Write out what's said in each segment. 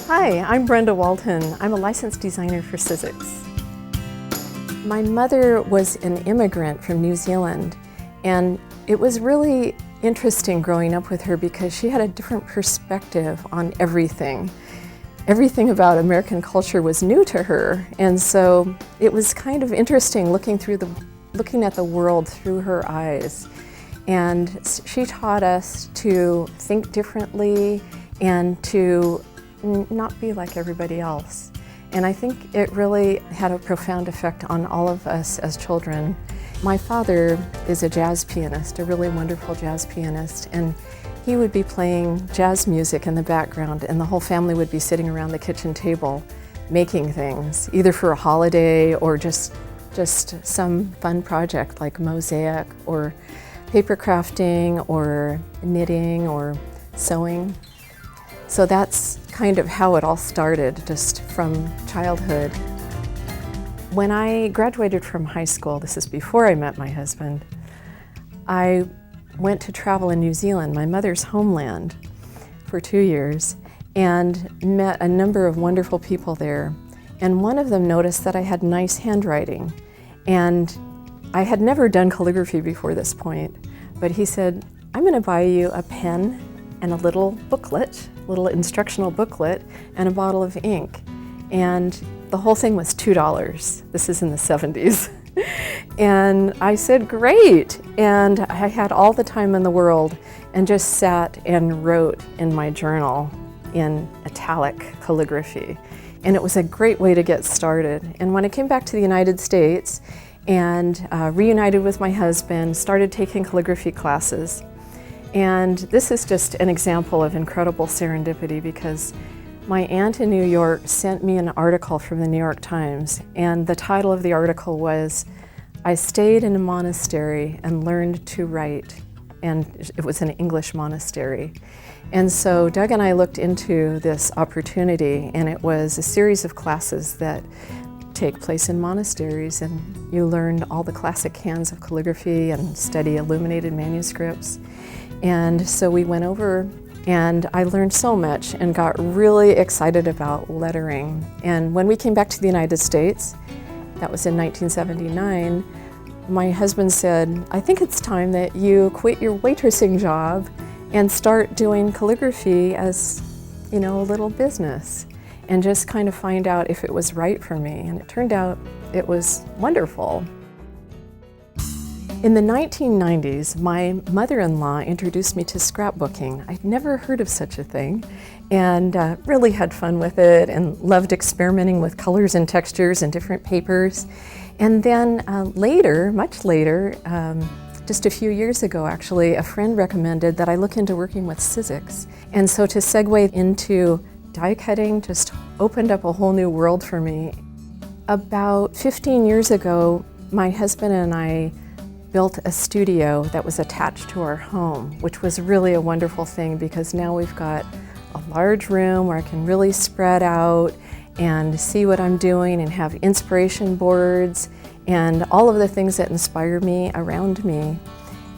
Hi, I'm Brenda Walton. I'm a licensed designer for Sizzix. My mother was an immigrant from New Zealand, and it was really interesting growing up with her because she had a different perspective on everything. Everything about American culture was new to her, and so it was kind of interesting looking at the world through her eyes. And she taught us to think differently and to not be like everybody else. And I think it really had a profound effect on all of us as children. My father is a jazz pianist, a really wonderful jazz pianist, and he would be playing jazz music in the background, and the whole family would be sitting around the kitchen table making things, either for a holiday or just some fun project like mosaic or paper crafting or knitting or sewing. So that's kind of how it all started, just from childhood. When I graduated from high school, this is before I met my husband, I went to travel in New Zealand, my mother's homeland, for 2 years, and met a number of wonderful people there. And one of them noticed that I had nice handwriting. And I had never done calligraphy before this point, but he said, "I'm going to buy you a pen and a little booklet, little instructional booklet, and a bottle of ink." And the whole thing was $2. This is in the 70s. And I said, "Great." And I had all the time in the world and just sat and wrote in my journal in italic calligraphy. And it was a great way to get started. And when I came back to the United States and reunited with my husband, started taking calligraphy classes. And this is just an example of incredible serendipity because my aunt in New York sent me an article from the New York Times, and the title of the article was, "I stayed in a monastery and learned to write," and it was an English monastery. And so Doug and I looked into this opportunity, and it was a series of classes that take place in monasteries, and you learned all the classic hands of calligraphy and study illuminated manuscripts. And so we went over, and I learned so much and got really excited about lettering. And when we came back to the United States, that was in 1979, my husband said, "I think it's time that you quit your waitressing job and start doing calligraphy as, a little business, and just kind of find out if it was right for me." And it turned out it was wonderful. In the 1990s, my mother-in-law introduced me to scrapbooking. I'd never heard of such a thing, and really had fun with it and loved experimenting with colors and textures and different papers. And then later, much later, just a few years ago actually, a friend recommended that I look into working with Sizzix. And so to segue into die cutting just opened up a whole new world for me. About 15 years ago, my husband and I built a studio that was attached to our home, which was really a wonderful thing because now we've got a large room where I can really spread out and see what I'm doing and have inspiration boards and all of the things that inspire me around me.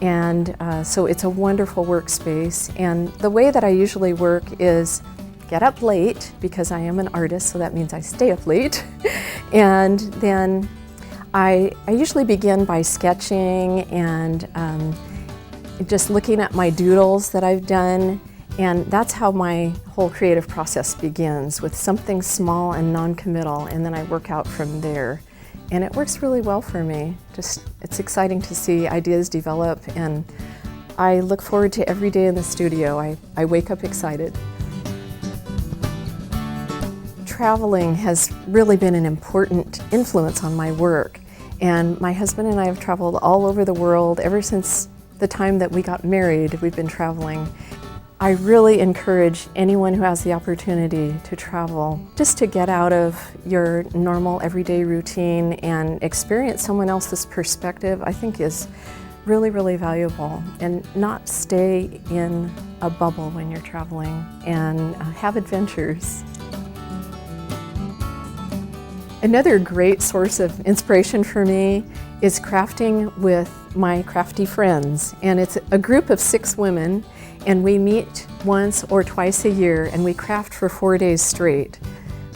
And so it's a wonderful workspace. And the way that I usually work is get up late because I am an artist, so that means I stay up late. And then I usually begin by sketching and just looking at my doodles that I've done, and that's how my whole creative process begins, with something small and non-committal, and then I work out from there. And it works really well for me. It's exciting to see ideas develop, and I look forward to every day in the studio. I wake up excited. Traveling has really been an important influence on my work. And my husband and I have traveled all over the world. Ever since the time that we got married, we've been traveling. I really encourage anyone who has the opportunity to travel, just to get out of your normal everyday routine and experience someone else's perspective, I think is really, really valuable. And not stay in a bubble when you're traveling, and have adventures. Another great source of inspiration for me is crafting with my crafty friends. And it's a group of 6 women, And we meet once or twice a year and we craft for 4 days straight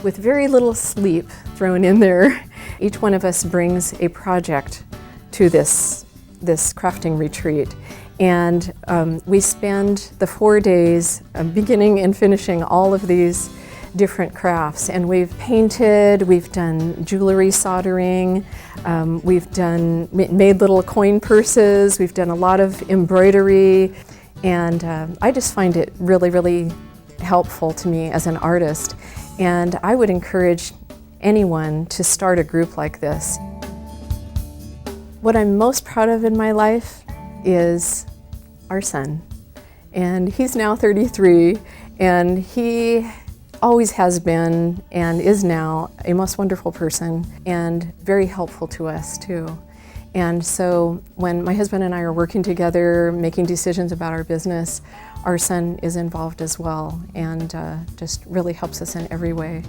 with very little sleep thrown in there. Each one of us brings a project to this crafting retreat. And we spend the 4 days beginning and finishing all of these different crafts. And we've painted, we've done jewelry soldering, we've made little coin purses, we've done a lot of embroidery. And I just find it really, really helpful to me as an artist. And I would encourage anyone to start a group like this. What I'm most proud of in my life is our son. And he's now 33, and he always has been and is now a most wonderful person and very helpful to us too. And so when my husband and I are working together, making decisions about our business, our son is involved as well and just really helps us in every way.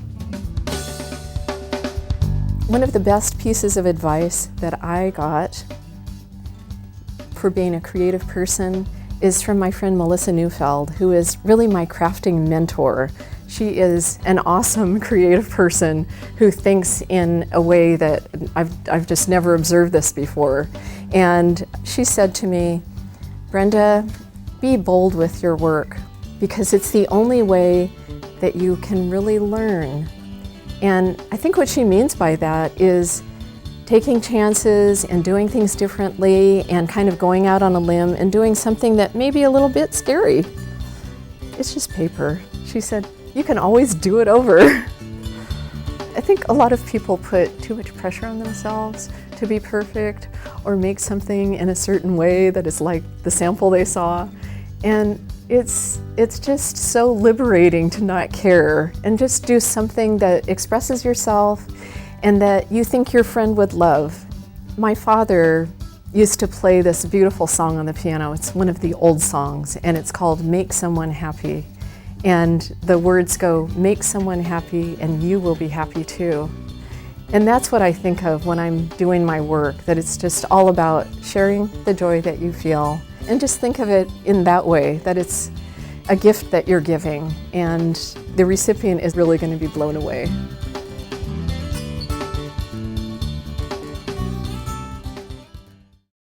One of the best pieces of advice that I got for being a creative person is from my friend Melissa Neufeld, who is really my crafting mentor. She is an awesome creative person who thinks in a way that I've just never observed this before. And she said to me, "Brenda, be bold with your work because it's the only way that you can really learn." And I think what she means by that is taking chances and doing things differently and kind of going out on a limb and doing something that may be a little bit scary. It's just paper. She said, you can always do it over. I think a lot of people put too much pressure on themselves to be perfect or make something in a certain way that is like the sample they saw. And it's just so liberating to not care and just do something that expresses yourself and that you think your friend would love. My father used to play this beautiful song on the piano. It's one of the old songs, and it's called "Make Someone Happy." And the words go, "Make someone happy and you will be happy too." And that's what I think of when I'm doing my work, that it's just all about sharing the joy that you feel. And just think of it in that way, that it's a gift that you're giving and the recipient is really going to be blown away.